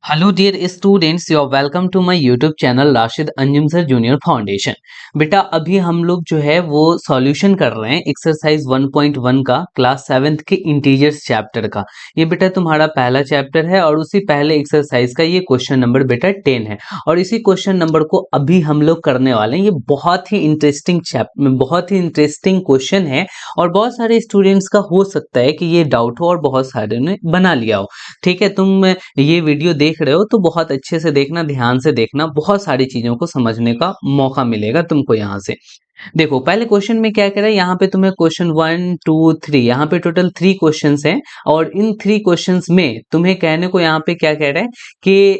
Hello dear students, you are welcome to my YouTube channel Rashid Anjum sir junior foundation. बेटा अभी हम लोग जो है वो सॉल्यूशन कर रहे हैं एक्सरसाइज 1.1 का क्लास 7th के इंटीजर्स चैप्टर का। ये बेटा तुम्हारा पहला चैप्टर है और उसी पहले एक्सरसाइज का ये क्वेश्चन नंबर बेटा 10 है और इसी क्वेश्चन नंबर को अभी हम लोग करने वाले हैं। ये बहुत ही इंटरेस्टिंग क्वेश्चन है और बहुत सारे स्टूडेंट्स का हो सकता है कि ये डाउट हो और बहुत सारे ने बना लिया हो। ठीक है, तुम ये वीडियो देख रहे हो तो बहुत अच्छे से देखना, ध्यान से देखना, बहुत सारी चीजों को समझने का मौका मिलेगा तुमको यहाँ से। देखो पहले क्वेश्चन में क्या कह रहा है, यहाँ पे तुम्हें क्वेश्चन 1 2 3, यहाँ पे टोटल 3 क्वेश्चंस हैं और इन 3 क्वेश्चंस में तुम्हें कहने को यहाँ पे क्या कह रहा है कि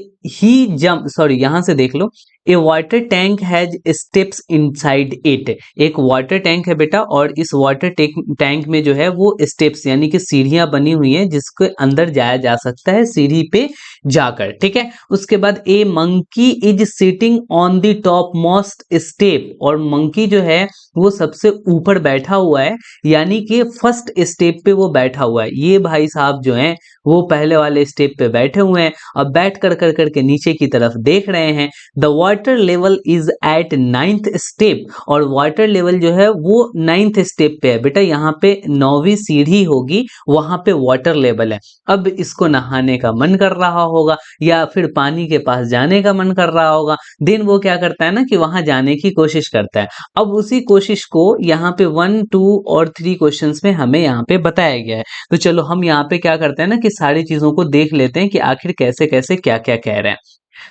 यहाँ से देख लो। A water tank has steps inside it. एक वाटर टैंक है बेटा और इस वाटर टैंक में जो है वो स्टेप्स यानी कि सीढ़ियां बनी हुई हैं जिसके अंदर जाया जा सकता है सीढ़ी पे जाकर। ठीक है, उसके बाद a monkey is sitting on the top most step, और मंकी जो है वो सबसे ऊपर बैठा हुआ है यानी कि फर्स्ट स्टेप पे वो बैठा हुआ है। ये भाई साहब जो हैं वो पहले वाले स्टेप पे बैठे हुए हैं। अब बैठ कर करके नीचे की तरफ देख रहे हैं। The water level is at 9th step, और वाटर लेवल जो है वो 9th स्टेप पे है बेटा। यहाँ पे 9वीं सीढ़ी होगी, वहां पे वाटर लेवल है। अब इसको नहाने का मन कर रहा होगा या फिर पानी के पास जाने का मन कर रहा होगा। देन वो क्या करता है ना कि वहां जाने की कोशिश करता है। अब उसी कोशिश को यहाँ पे 1 2 और 3 क्वेश्चंस में हमें यहाँ पे बताया गया है। तो चलो हम यहाँ पे क्या करते हैं ना कि सारी चीजों को देख लेते हैं कि आखिर कैसे कैसे क्या क्या कह रहे हैं।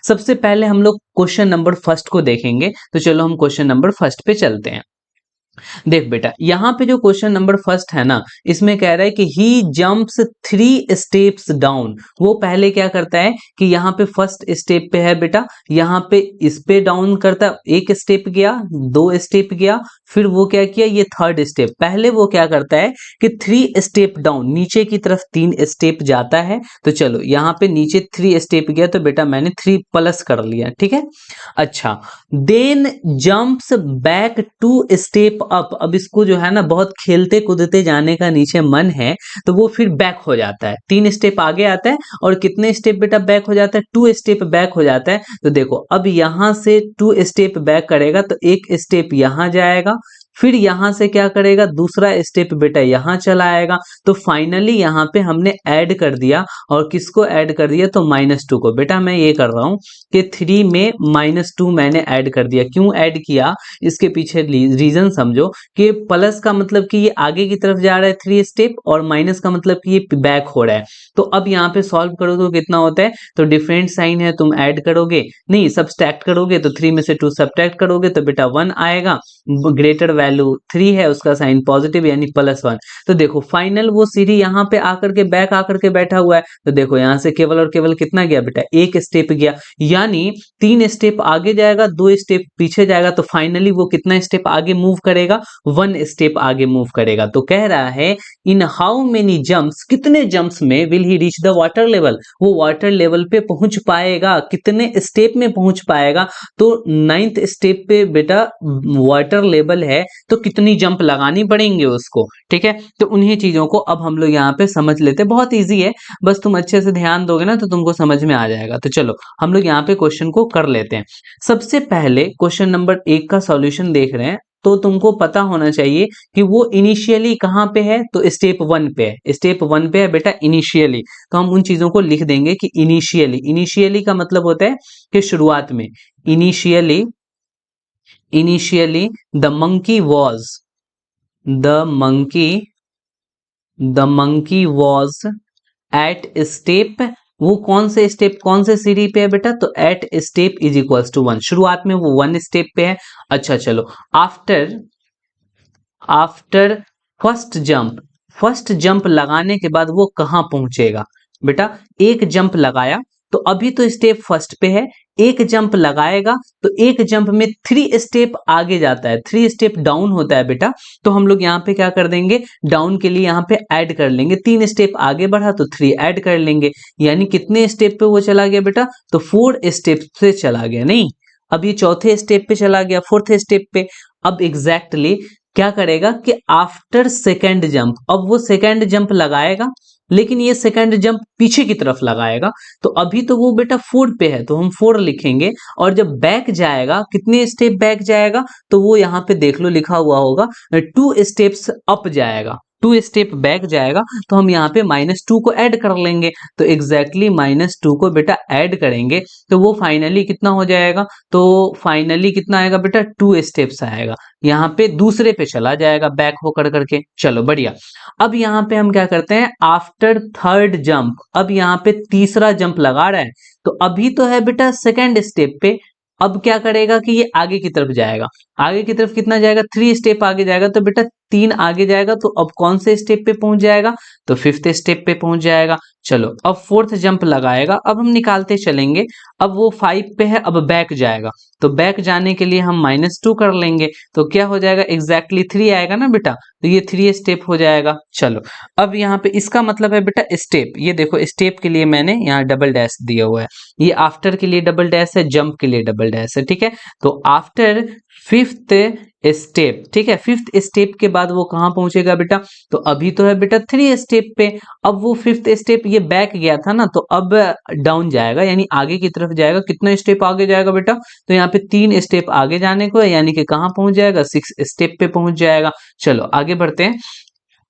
सबसे पहले हम लोग क्वेश्चन नंबर फर्स्ट को देखेंगे। तो चलो हम क्वेश्चन नंबर फर्स्ट पे चलते हैं। देख बेटा यहाँ पे जो क्वेश्चन नंबर फर्स्ट है ना, इसमें कह रहा है कि ही जंप्स 3 स्टेप्स डाउन। वो पहले क्या करता है कि यहाँ पे फर्स्ट स्टेप पे है बेटा, यहाँ पे इस पे डाउन करता है। एक स्टेप गया, 2 स्टेप गया, फिर वो क्या किया, ये थर्ड स्टेप। पहले वो क्या करता है कि 3 स्टेप डाउन, नीचे की तरफ 3 स्टेप जाता है। तो चलो यहाँ पे नीचे 3 स्टेप गया तो बेटा मैंने 3 प्लस कर लिया। ठीक है, अच्छा then jumps back 2 step up. अब इसको जो है ना बहुत खेलते कूदते जाने का नीचे मन है तो वो फिर बैक हो जाता है, 3 स्टेप आगे आता है और कितने स्टेप बेटा बैक हो जाता है, 2 स्टेप बैक हो जाता है। तो देखो अब यहां से 2 स्टेप बैक करेगा तो एक स्टेप यहां जाएगा, फिर यहां से क्या करेगा, दूसरा स्टेप बेटा यहां चला आएगा। तो फाइनली यहां पे हमने ऐड कर दिया, और किसको ऐड कर दिया, तो -2 को। बेटा मैं ये कर रहा हूं कि 3 में -2 मैंने ऐड कर दिया। क्यों ऐड किया, इसके पीछे रीजन समझो कि प्लस का मतलब कि ये आगे की तरफ जा रहा है 3 स्टेप, और माइनस का मतलब कि ये बैक हो रहा है। तो अब यहाँ पे सॉल्व करो तो कितना होता है, तो डिफरेंट साइन है, तुम ऐड करोगे नहीं सब्सट्रैक्ट करोगे, तो 3 में से 2 सब्ट्रैक्ट करोगे तो बेटा 1 आएगा। ग्रेटर वैल्यू 3 है, उसका साइन पॉजिटिव यानी +1। तो देखो फाइनल वो सीढ़ी यहाँ पे आकर के बैक आकर के बैठा हुआ है। तो देखो यहाँ से केवल और केवल कितना गया बेटा, एक स्टेप गया, यानी 3 स्टेप आगे जाएगा, 2 स्टेप पीछे जाएगा। तो फाइनली वो कितना स्टेप आगे मूव करेगा, 1 स्टेप आगे मूव करेगा। तो कह रहा है इन हाउ मेनी जंप्स, कितने जंप्स में will he reach the water level, वो वाटर लेवल पे पहुंच पाएगा, कितने स्टेप में पहुंच पाएगा। तो 9th स्टेप पे बेटा वाटर लेवल है तो कितनी जंप लगानी पड़ेंगे उसको। ठीक है, तो उन्हीं चीजों को अब हम लोग यहाँ पे समझ लेते हैं। बहुत इजी है, बस तुम अच्छे से ध्यान दोगे ना तो तुमको समझ में आ जाएगा। तो चलो हम लोग यहाँ पे क्वेश्चन को कर लेते हैं। सबसे पहले क्वेश्चन नंबर 1 का सॉल्यूशन देख रहे हैं तो तुमको पता होना चाहिए कि वो इनिशियली कहाँ पे है, तो स्टेप 1 पे है। स्टेप 1 पे है बेटा इनिशियली। तो हम उन चीजों को लिख देंगे कि इनिशियली का मतलब होता है कि शुरुआत में। Initially the monkey was the monkey was at step, वो कौन से स्टेप कौन से सीढ़ी पे है बेटा, तो at step is equals to 1। शुरुआत में वो 1 स्टेप पे है। अच्छा चलो आफ्टर फर्स्ट जंप लगाने के बाद वो कहां पहुंचेगा बेटा, एक जंप लगाया तो अभी तो स्टेप फर्स्ट पे है, एक जंप लगाएगा तो एक जंप में 3 स्टेप आगे जाता है, 3 स्टेप डाउन होता है बेटा। तो हम लोग यहाँ पे क्या कर देंगे, डाउन के लिए यहाँ पे ऐड कर लेंगे। 3 स्टेप आगे बढ़ा तो 3 ऐड कर लेंगे, यानी कितने स्टेप पे वो चला गया बेटा, तो 4 स्टेप से चला गया। नहीं, अब ये चौथे स्टेप पे चला गया, 4th स्टेप पे। अब एग्जैक्टली क्या करेगा कि आफ्टर सेकेंड जंप, अब वो सेकेंड जंप लगाएगा लेकिन ये सेकंड जंप पीछे की तरफ लगाएगा। तो अभी तो वो बेटा 4 पे है तो हम 4 लिखेंगे, और जब बैक जाएगा कितने स्टेप बैक जाएगा, तो वो यहाँ पे देख लो लिखा हुआ होगा 2 स्टेप्स अप जाएगा, 2 स्टेप बैक जाएगा। तो हम यहाँ पे -2 को ऐड कर लेंगे, तो एग्जैक्टली -2 को बेटा ऐड करेंगे तो वो फाइनली कितना हो जाएगा, तो फाइनली कितना आएगा बेटा 2 स्टेप्स आएगा, यहाँ पे दूसरे पे चला जाएगा बैक होकर करके। चलो बढ़िया। अब यहाँ पे हम क्या करते हैं, आफ्टर थर्ड जंप, अब यहाँ पे तीसरा जंप लगा रहा है, तो अभी तो है बेटा सेकंड स्टेप पे, अब क्या करेगा कि ये आगे की तरफ जाएगा, आगे की तरफ कितना जाएगा, 3 स्टेप आगे जाएगा, तो बेटा 3 आगे जाएगा, तो अब कौन से स्टेप पे पहुंच जाएगा, तो 5th स्टेप पे पहुंच जाएगा। चलो अब 4th जंप लगाएगा, अब हम निकालते चलेंगे, अब वो 5 पे है, अब बैक जाएगा, तो बैक जाने के लिए हम -2 कर लेंगे, तो क्या हो जाएगा, एग्जैक्टली 3 आएगा ना बेटा, तो ये 3 स्टेप हो जाएगा। चलो अब यहाँ पे इसका मतलब है बेटा स्टेप, ये देखो स्टेप के लिए मैंने यहाँ डबल डैश दिया हुआ है, ये आफ्टर के लिए डबल डैश है, जंप के लिए डबल डैश है, ठीक है। तो आफ्टर 5th स्टेप, ठीक है, 5th स्टेप के बाद वो कहाँ पहुंचेगा बेटा, तो अभी तो है बेटा 3 स्टेप पे, अब वो 5th स्टेप ये बैक गया था ना, तो अब डाउन जाएगा यानी आगे की तरफ जाएगा, कितना स्टेप आगे जाएगा बेटा, तो यहाँ पे 3 स्टेप आगे जाने को है, यानी कि कहाँ पहुंच जाएगा, 6 स्टेप पे पहुंच जाएगा। चलो आगे बढ़ते हैं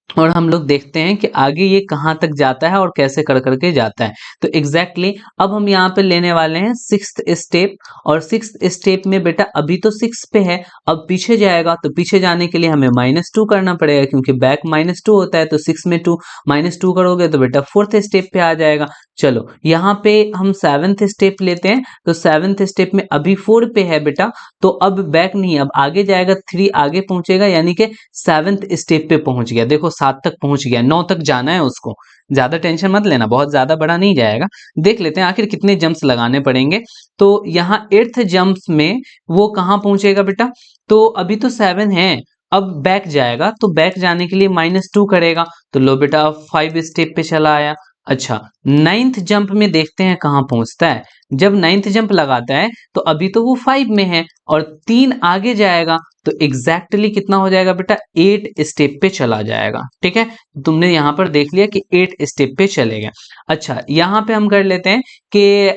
और हम लोग देखते हैं कि आगे ये कहाँ तक जाता है और कैसे कर करके जाता है। तो एग्जैक्टली अब हम यहाँ पे लेने वाले हैं 6th स्टेप, और 6th स्टेप में बेटा अभी तो 6 पे है, अब पीछे जाएगा, तो पीछे जाने के लिए हमें -2 करना पड़ेगा, क्योंकि बैक -2 होता है, तो 6 में 2 -2 करोगे तो बेटा 4th स्टेप पे आ जाएगा। चलो यहाँ पे हम 7th स्टेप लेते हैं, तो 7th स्टेप में अभी 4 पे है बेटा, तो अब बैक नहीं, अब आगे जाएगा, 3 आगे पहुंचेगा, यानी कि 7th स्टेप पे पहुंच गया, देखो 7 तक पहुंच गया, 9 तक जाना है उसको, ज्यादा टेंशन मत लेना, बहुत ज्यादा बड़ा नहीं जाएगा। देख लेते हैं आखिर कितने जंप्स लगाने पड़ेंगे। तो यहाँ 8th जंप्स में वो कहाँ पहुंचेगा बेटा, तो अभी तो 7 है, अब बैक जाएगा, तो बैक जाने के लिए -2 करेगा, तो लो बेटा 5 स्टेप पे चला आया। अच्छा 9th जंप में देखते हैं कहाँ पहुंचता है, जब 9th जंप लगाता है तो अभी तो वो 5 में है, और 3 आगे जाएगा, तो एग्जैक्टली कितना हो जाएगा बेटा, 8 स्टेप पे चला जाएगा, ठीक है। तुमने यहाँ पर देख लिया कि 8 स्टेप पे चलेगा। अच्छा यहाँ पे हम कर लेते हैं कि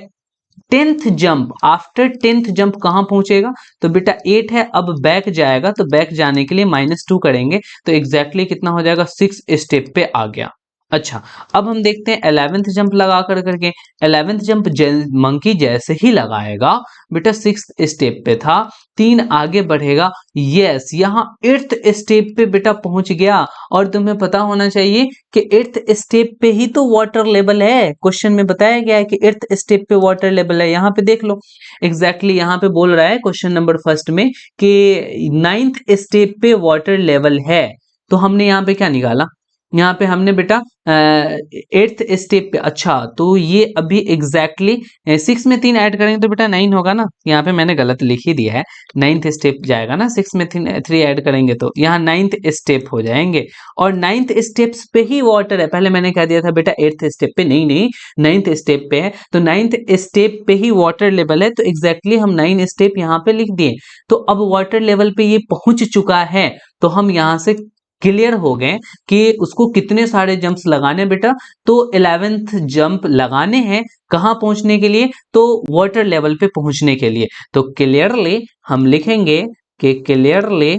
10th jump, after 10th jump कहाँ पहुंचेगा, तो बेटा 8 है, अब बैक जाएगा, तो बैक जाने के लिए -2 करेंगे, तो एग्जैक्टली कितना हो जाएगा, 6 स्टेप पे आ गया। अच्छा अब हम देखते हैं 11th जंप लगा कर करके, 11th जंप मंकी जैसे ही लगाएगा बेटा 6th स्टेप पे था, 3 आगे बढ़ेगा, यस यहाँ 8th स्टेप पे बेटा पहुंच गया। और तुम्हें पता होना चाहिए कि 8th स्टेप पे ही तो वाटर लेवल है, क्वेश्चन में बताया गया है कि 8th स्टेप पे वाटर लेवल है, यहाँ पे देख लो एग्जैक्टली यहाँ पे बोल रहा है क्वेश्चन नंबर फर्स्ट में कि 9th स्टेप पे वाटर लेवल है, तो हमने यहाँ पे क्या निकाला, यहाँ पे हमने बेटा 8th स्टेप पे, अच्छा तो ये अभी एग्जैक्टली 6 में 3 ऐड करेंगे तो बेटा 9 होगा ना, यहाँ पे मैंने गलत लिख ही दिया है, 9th स्टेप जाएगा ना, 6 में 3 ऐड करेंगे तो यहाँ 9th स्टेप हो जाएंगे, और 9th स्टेप्स पे ही वाटर है, पहले मैंने कह दिया था बेटा 8th स्टेप पे, नहीं नहीं 9th स्टेप पे है, तो 9th स्टेप पे ही वाटर लेवल है, तो एग्जैक्टली हम 9 स्टेप यहाँ पे लिख दिए, तो अब वाटर लेवल पे ये पहुंच चुका है, तो हम यहाँ से क्लियर हो गए कि उसको कितने सारे जंप्स लगाने बेटा, तो 11th जंप लगाने हैं, कहां पहुंचने के लिए, तो वाटर लेवल पे पहुंचने के लिए। तो क्लियरली हम लिखेंगे कि clearly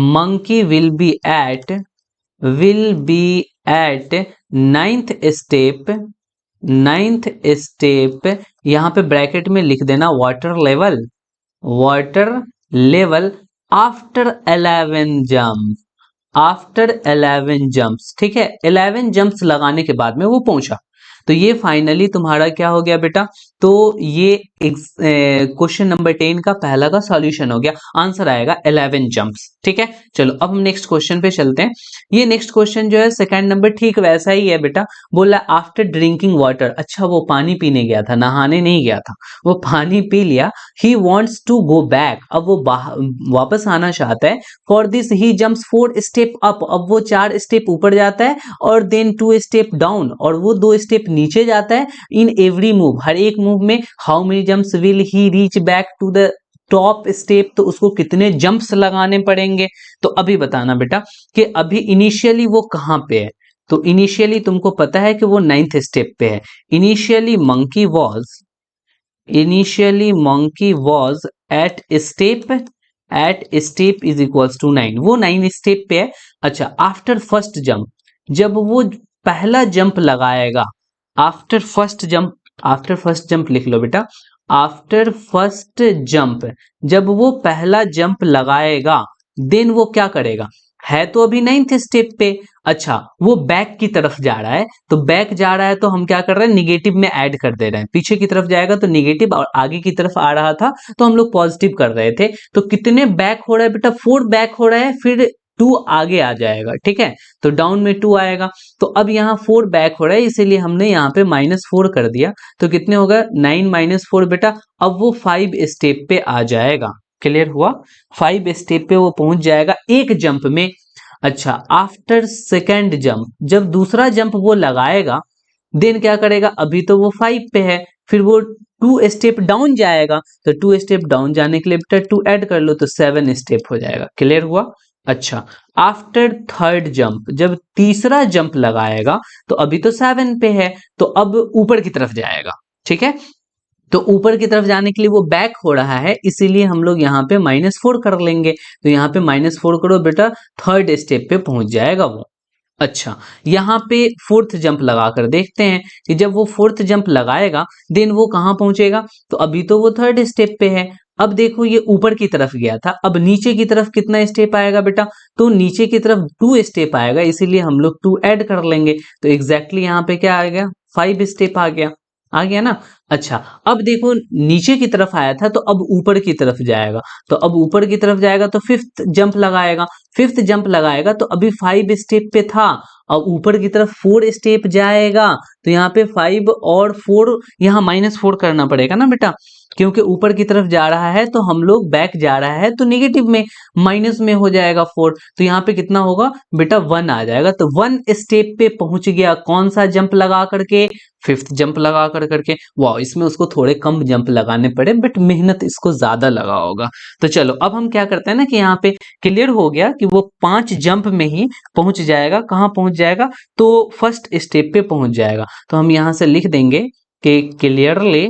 monkey will be at 9th step, यहां पे ब्रैकेट में लिख देना water level after 11 jump, after 11 jumps, ठीक है, 11 जंप्स लगाने के बाद में वो पहुंचा, तो ये फाइनली तुम्हारा क्या हो गया बेटा, तो ये क्वेश्चन नंबर 10 का पहला का सॉल्यूशन हो गया, आंसर आएगा 11 जंप्स, ठीक है। चलो अब हम नेक्स्ट क्वेश्चन पे चलते हैं। ये नेक्स्ट क्वेश्चन जो है सेकंड नंबर ठीक वैसा ही है बेटा, बोला आफ्टर ड्रिंकिंग वाटर, अच्छा वो पानी पीने गया था, नहाने नहीं गया था, वो पानी पी लिया, he wants to go back, अब वो वापस आना चाहता है, for this he jumps 4 step up, अब वो 4 स्टेप ऊपर जाता है, और देन 2 स्टेप डाउन, और वो 2 स्टेप नीचे जाता है, इन एवरी मूव, हर एक मूव में, how many jumps will he reach back to the top step तो उसको कितने जंप्स लगाने पड़ेंगे। तो अभी बताना बेटा कि अभी इनिशियली वो कहाँ पे है। तो इनिशियली तुमको पता है कि वो 9th स्टेप पे है। Initially monkey was at step is equals to 9, वो 9 स्टेप पे है। अच्छा, आफ्टर फर्स्ट जंप, जब वो पहला जंप लगाएगा, आफ्टर फर्स्ट जंप लिख लो बेटा। आफ्टर फर्स्ट जंप, जब वो पहला जंप लगाएगा, देन वो क्या करेगा, है तो अभी 9th स्टेप पे। अच्छा, वो बैक की तरफ जा रहा है, तो बैक जा रहा है तो हम क्या कर रहे हैं, निगेटिव में ऐड कर दे रहे हैं। पीछे की तरफ जाएगा तो निगेटिव, और आगे की तरफ आ रहा था तो हम लोग पॉजिटिव कर रहे थे। तो कितने बैक हो रहा है बेटा, 4 बैक हो रहा है, फिर 2 आगे आ जाएगा। ठीक है, तो डाउन में 2 आएगा। तो अब यहाँ 4 बैक हो रहा है, इसीलिए हमने यहाँ पे -4 कर दिया। तो कितने होगा, 9 - 4 बेटा। अब वो 5 स्टेप पे आ जाएगा। क्लियर हुआ, 5 स्टेप पे वो पहुंच जाएगा एक जंप में। अच्छा, आफ्टर सेकेंड जंप, जब दूसरा जंप वो लगाएगा, देन क्या करेगा, अभी तो वो 5 पे है, फिर वो 2 स्टेप डाउन जाएगा। तो 2 स्टेप डाउन जाने के लिए बेटा 2 ऐड कर लो, तो 7 स्टेप हो जाएगा। क्लियर हुआ। अच्छा, आफ्टर थर्ड जंप, जब तीसरा जंप लगाएगा, तो अभी तो 7 पे है, तो अब ऊपर की तरफ जाएगा। ठीक है, तो ऊपर की तरफ जाने के लिए वो बैक हो रहा है, इसीलिए हम लोग यहाँ पे -4 कर लेंगे। तो यहाँ पे -4 करो बेटा, थर्ड स्टेप पे पहुंच जाएगा वो। अच्छा, यहाँ पे फोर्थ जंप लगा कर देखते हैं कि जब वो फोर्थ जंप लगाएगा, देन वो कहाँ पहुंचेगा। तो अभी तो वो थर्ड स्टेप पे है। अब देखो, ये ऊपर की तरफ गया था, अब नीचे की तरफ कितना स्टेप आएगा बेटा, तो नीचे की तरफ 2 स्टेप आएगा, इसीलिए हम लोग 2 ऐड कर लेंगे। तो एग्जैक्टली यहाँ पे क्या आ गया, 5 स्टेप आ गया ना। अच्छा, अब देखो नीचे की तरफ आया था, तो अब ऊपर की तरफ जाएगा। तो अब ऊपर की तरफ जाएगा तो फिफ्थ जंप लगाएगा। फिफ्थ जंप लगाएगा तो अभी 5 स्टेप पे था, अब ऊपर की तरफ 4 स्टेप जाएगा। तो यहाँ पे 5 और 4, यहाँ -4 करना पड़ेगा ना बेटा, क्योंकि ऊपर की तरफ जा रहा है, तो हम लोग बैक जा रहा है तो नेगेटिव में, माइनस में हो जाएगा 4। तो यहाँ पे कितना होगा बेटा, 1 आ जाएगा। तो 1 स्टेप पे पहुंच गया, कौन सा जंप लगा करके, फिफ्थ जंप लगा करके। वाह, इसमें उसको थोड़े कम जंप लगाने पड़े, बट मेहनत इसको ज्यादा लगा होगा। तो चलो, अब हम क्या करते हैं ना कि यहाँ पे क्लियर हो गया कि वो 5 जंप में ही पहुंच जाएगा। कहाँ पहुंच जाएगा, तो फर्स्ट स्टेप पे पहुंच जाएगा। तो हम यहाँ से लिख देंगे कि clearly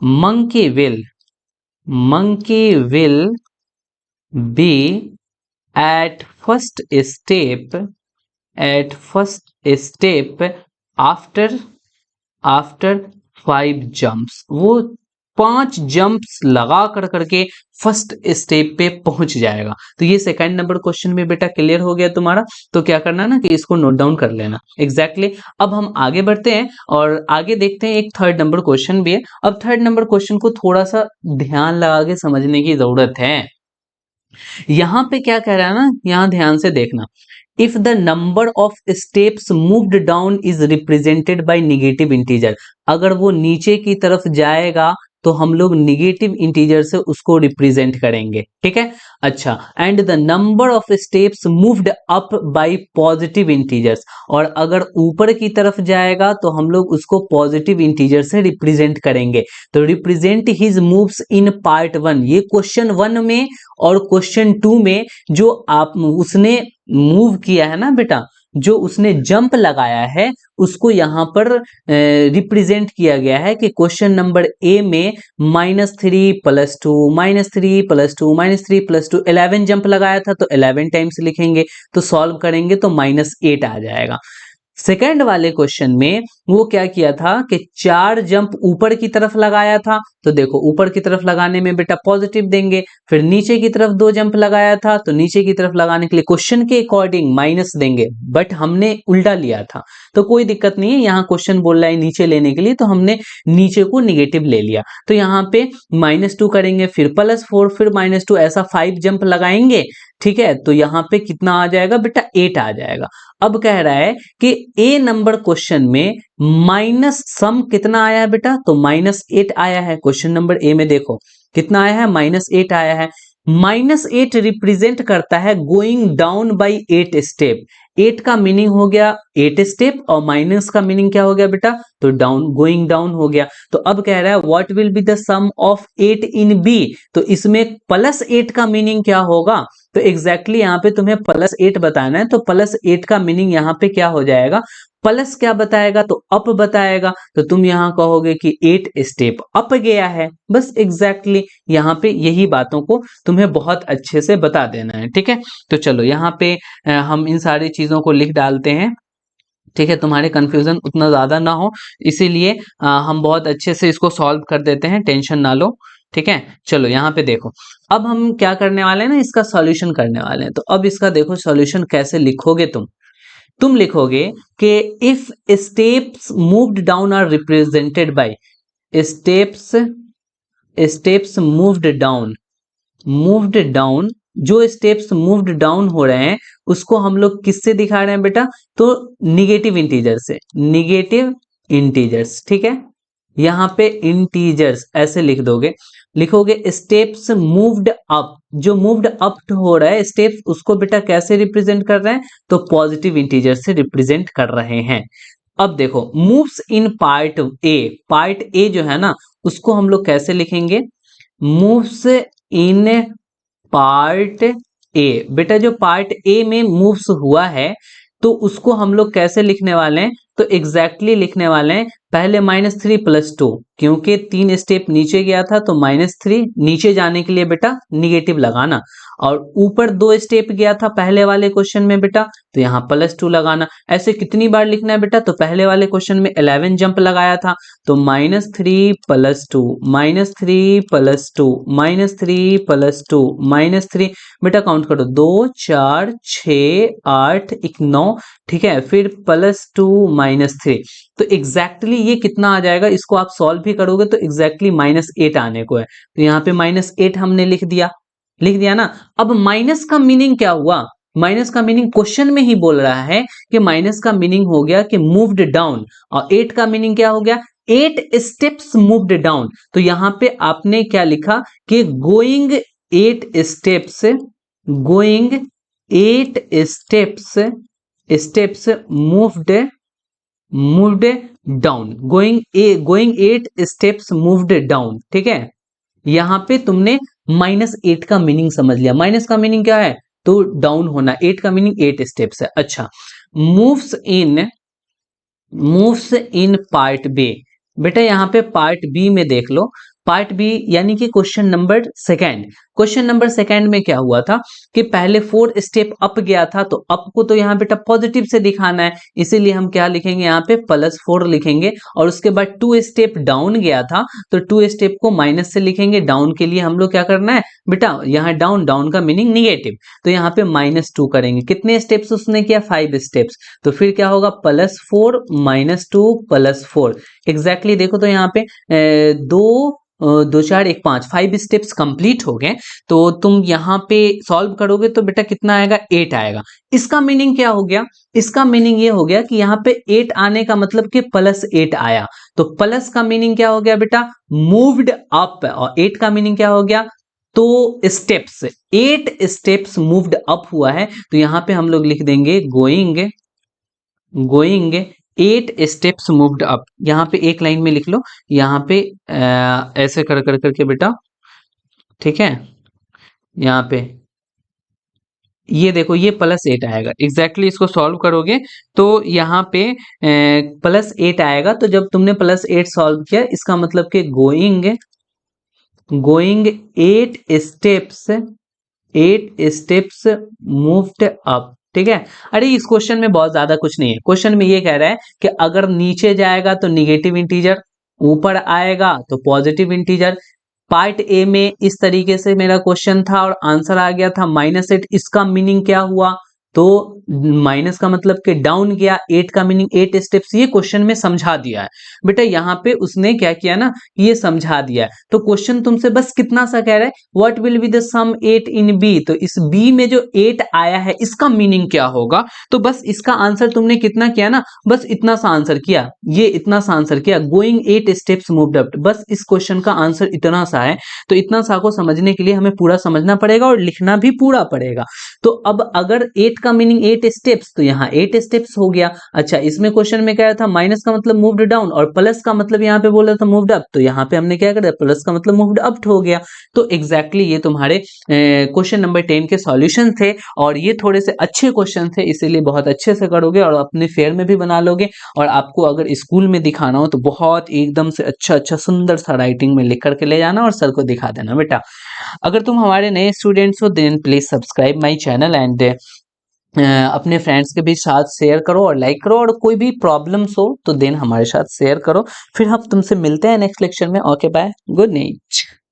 monkey will be at first step after 5 jumps। वो 5 जंप्स लगा करके फर्स्ट स्टेप पे पहुंच जाएगा। तो ये सेकंड नंबर क्वेश्चन में बेटा क्लियर हो गया तुम्हारा। तो क्या करना ना कि इसको नोट डाउन कर लेना एग्जैक्टली। अब हम आगे बढ़ते हैं और आगे देखते हैं, एक थर्ड नंबर क्वेश्चन भी है। अब थर्ड नंबर क्वेश्चन को थोड़ा सा ध्यान लगा के समझने की जरूरत है। यहां पे क्या कह रहा है ना, यहां ध्यान से देखना। If the number of steps moved down is represented by negative integer, अगर वो नीचे की तरफ जाएगा तो हम लोग निगेटिव इंटीजर से उसको रिप्रेजेंट करेंगे। ठीक है, अच्छा, and the number of steps moved up by positive integers, और अगर ऊपर की तरफ जाएगा तो हम लोग उसको पॉजिटिव इंटीजर से रिप्रेजेंट करेंगे। तो represent his moves in part 1, ये क्वेश्चन 1 में और क्वेश्चन 2 में जो आप उसने मूव किया है ना बेटा, जो उसने जंप लगाया है, उसको यहाँ पर रिप्रेजेंट किया गया है कि क्वेश्चन नंबर ए में -3 + 2 -3 + 2 -3 + 2 11 जंप लगाया था, तो 11 टाइम्स लिखेंगे। तो सॉल्व करेंगे तो -8 आ जाएगा। सेकेंड वाले क्वेश्चन में वो क्या किया था कि 4 जंप ऊपर की तरफ लगाया था। तो देखो, ऊपर की तरफ लगाने में बेटा पॉजिटिव देंगे, फिर नीचे की तरफ 2 जंप लगाया था, तो नीचे की तरफ लगाने के लिए क्वेश्चन के अकॉर्डिंग माइनस देंगे, बट हमने उल्टा लिया था तो कोई दिक्कत नहीं है। यहाँ क्वेश्चन बोल रहा है नीचे लेने के लिए, तो हमने नीचे को निगेटिव ले लिया। तो यहाँ पे -2 करेंगे, फिर +4, फिर -2, ऐसा 5 जंप लगाएंगे। ठीक है, तो यहाँ पे कितना आ जाएगा बेटा, 8 आ जाएगा। अब कह रहा है कि ए नंबर क्वेश्चन में माइनस सम कितना आया है बेटा, तो -8 आया है। क्वेश्चन नंबर ए में देखो कितना आया है, -8 आया है। -8 रिप्रेजेंट करता है गोइंग डाउन बाय 8 स्टेप। 8 का मीनिंग हो गया 8 स्टेप और माइनस का मीनिंग क्या हो गया बेटा, तो डाउन, गोइंग डाउन हो गया। तो अब कह रहा है what will be the sum of 8 in बी, तो इसमें प्लस 8 का मीनिंग क्या होगा, तो एग्जैक्टली यहाँ पे तुम्हें प्लस 8 बताना है, तो प्लस 8 का मीनिंग यहाँ पे क्या हो जाएगा, प्लस क्या बताएगा, तो अप बताएगा। तो तुम यहाँ कहोगे कि 8 स्टेप अप गया है, बस एग्जैक्टली यहाँ पे यही बातों को तुम्हें बहुत अच्छे से बता देना है, ठीक है। तो चलो यहाँ पे हम इन सारी चीजों को लिख डालते हैं, ठीक है, तुम्हारे कंफ्यूजन उतना ज्यादा ना हो, इसीलिए हम बहुत अच्छे से इसको सॉल्व कर देते हैं, टेंशन ना लो, ठीक है। चलो यहाँ पे देखो, अब हम क्या करने वाले हैं ना, इसका सॉल्यूशन करने वाले हैं। तो अब इसका देखो सॉल्यूशन कैसे लिखोगे तुम लिखोगे कि if steps moved down are represented by steps, steps moved down, जो स्टेप्स मूव्ड डाउन हो रहे हैं उसको हम लोग किससे दिखा रहे हैं बेटा, तो निगेटिव इंटीजर से, निगेटिव इंटीजर्स, ठीक है। यहाँ पे इंटीजर्स ऐसे लिख दोगे, लिखोगे स्टेप्स मूव्ड अप, जो मूव्ड अप हो रहा है स्टेप्स, उसको बेटा कैसे रिप्रेजेंट कर रहे हैं, तो पॉजिटिव इंटीजर से रिप्रेजेंट कर रहे हैं। अब देखो moves in part A, part A जो है ना उसको हम लोग कैसे लिखेंगे, मूव्स इन पार्ट ए, बेटा जो पार्ट ए में मूव्स हुआ है तो उसको हम लोग कैसे लिखने वाले हैं, तो एग्जैक्टली लिखने वाले हैं पहले -3 + 2, क्योंकि 3 स्टेप नीचे गया था तो -3, नीचे जाने के लिए बेटा निगेटिव लगाना, और ऊपर 2 स्टेप गया था पहले वाले क्वेश्चन में बेटा, तो यहाँ +2 लगाना। ऐसे कितनी बार लिखना है बेटा, तो पहले वाले क्वेश्चन में 11 जंप लगाया था, तो -3 + 2 -3 + 2 -3 + 2 -3, बेटा काउंट करो 2 4 6 8 1 9, ठीक है, फिर +2 -3, तो एग्जैक्टली ये कितना आ जाएगा, इसको आप सॉल्व भी करोगे तो एग्जैक्टली -8 आने को है, तो यहाँ पे -8 हमने लिख दिया, लिख दिया ना। अब माइनस का मीनिंग क्या हुआ, माइनस का मीनिंग क्वेश्चन में ही बोल रहा है कि माइनस का मीनिंग हो गया कि मूव्ड डाउन, और 8 का मीनिंग क्या हो गया, 8 स्टेप्स मूव्ड डाउन। तो यहां पे आपने क्या लिखा कि going 8 steps, going 8 steps, steps moved down, going 8 steps moved down, ठीक है। यहां पे तुमने -8 का मीनिंग समझ लिया, माइनस का मीनिंग क्या है, तो डाउन होना, 8 का मीनिंग 8 स्टेप्स है। अच्छा, मूव्स इन पार्ट बी, बेटा यहाँ पे पार्ट बी में देख लो, पार्ट बी यानी कि question number second, question number second में क्या हुआ था कि पहले 4 स्टेप अप गया था, तो अप को तो यहाँ बेटा पॉजिटिव से दिखाना है, इसीलिए हम क्या लिखेंगे यहाँ पे +4 लिखेंगे, और उसके बाद 2 स्टेप डाउन गया था तो 2 स्टेप को माइनस से लिखेंगे, डाउन के लिए हम लोग क्या करना है बेटा, यहाँ डाउन, डाउन का मीनिंग निगेटिव, तो यहाँ पे -2 करेंगे, कितने स्टेप्स उसने किया, 5 स्टेप्स, तो फिर क्या होगा +4 -2 +4, एग्जैक्टली देखो तो यहाँ पे 2 4 1 5 5 स्टेप्स कंप्लीट हो गए, तो तुम यहाँ पे सॉल्व करोगे तो बेटा कितना आएगा, 8 आएगा। इसका मीनिंग क्या हो गया, इसका मीनिंग ये हो गया कि यहाँ पे 8 आने का मतलब कि +8 आया, तो प्लस का मीनिंग क्या हो गया बेटा, मूव्ड अप, और 8 का मीनिंग क्या हो गया, तो स्टेप्स, 8 स्टेप्स मूव्ड अप हुआ है, तो यहाँ पे हम लोग लिख देंगे गोइंग 8 स्टेप्स मूव्ड अप, यहाँ पे एक लाइन में लिख लो, यहाँ पे ऐसे कर कर करके बेटा, ठीक है, यहाँ पे ये देखो ये +8 आएगा, एग्जैक्टली इसको सॉल्व करोगे तो यहाँ पे +8 आएगा, तो जब तुमने +8 सॉल्व किया इसका मतलब कि गोइंग 8 स्टेप्स मूव्ड अप, ठीक है। अरे इस क्वेश्चन में बहुत ज्यादा कुछ नहीं है, क्वेश्चन में ये कह रहा है कि अगर नीचे जाएगा तो निगेटिव इंटीजर, ऊपर आएगा तो पॉजिटिव इंटीजर, पार्ट ए में इस तरीके से मेरा क्वेश्चन था और आंसर आ गया था -8, इसका मीनिंग क्या हुआ, तो माइनस का मतलब कि डाउन गया, 8 का मीनिंग 8 स्टेप्स, ये क्वेश्चन में समझा दिया है बेटा, यहाँ पे उसने क्या किया ना, ये समझा दिया है, तो क्वेश्चन तुमसे बस कितना सा कह रहा है, what will be the sum 8 in बी, तो इस बी में जो 8 आया है इसका मीनिंग क्या होगा, तो बस इसका आंसर तुमने कितना किया ना, बस इतना सा आंसर किया, ये इतना सा आंसर किया, गोइंग 8 स्टेप्स मूव्ड अप, बस इस क्वेश्चन का आंसर इतना सा है। तो इतना सा को समझने के लिए हमें पूरा समझना पड़ेगा और लिखना भी पूरा पड़ेगा। तो अब अगर 8 का मीनिंग 8 स्टेप्स, तो यहाँ 8 स्टेप्स हो गया। अच्छा, इसमें क्वेश्चन में क्या था, माइनस का मतलब मूव्ड डाउन और प्लस का मतलब यहाँ पे बोला था मूव्ड अप, तो यहाँ पे हमने क्या करा, प्लस का मतलब मूव्ड अप हो गया। तो एग्जैक्टली ये तुम्हारे क्वेश्चन नंबर 10 के सॉल्यूशन थे, और ये थोड़े से अच्छे क्वेश्चन थे, इसीलिए बहुत अच्छे से करोगे और अपने फेयर में भी बना लोगे। और आपको अगर स्कूल में दिखाना हो तो बहुत एकदम से अच्छा अच्छा सुंदर सा राइटिंग में लिख करके ले जाना और सर को दिखा देना बेटा। अगर तुम हमारे नए स्टूडेंट्स हो then please subscribe my channel and अपने फ्रेंड्स के भी साथ शेयर करो और लाइक करो, और कोई भी प्रॉब्लम्स हो तो देन हमारे साथ शेयर करो। फिर हम तुमसे मिलते हैं नेक्स्ट लेक्चर में। Okay bye, good night.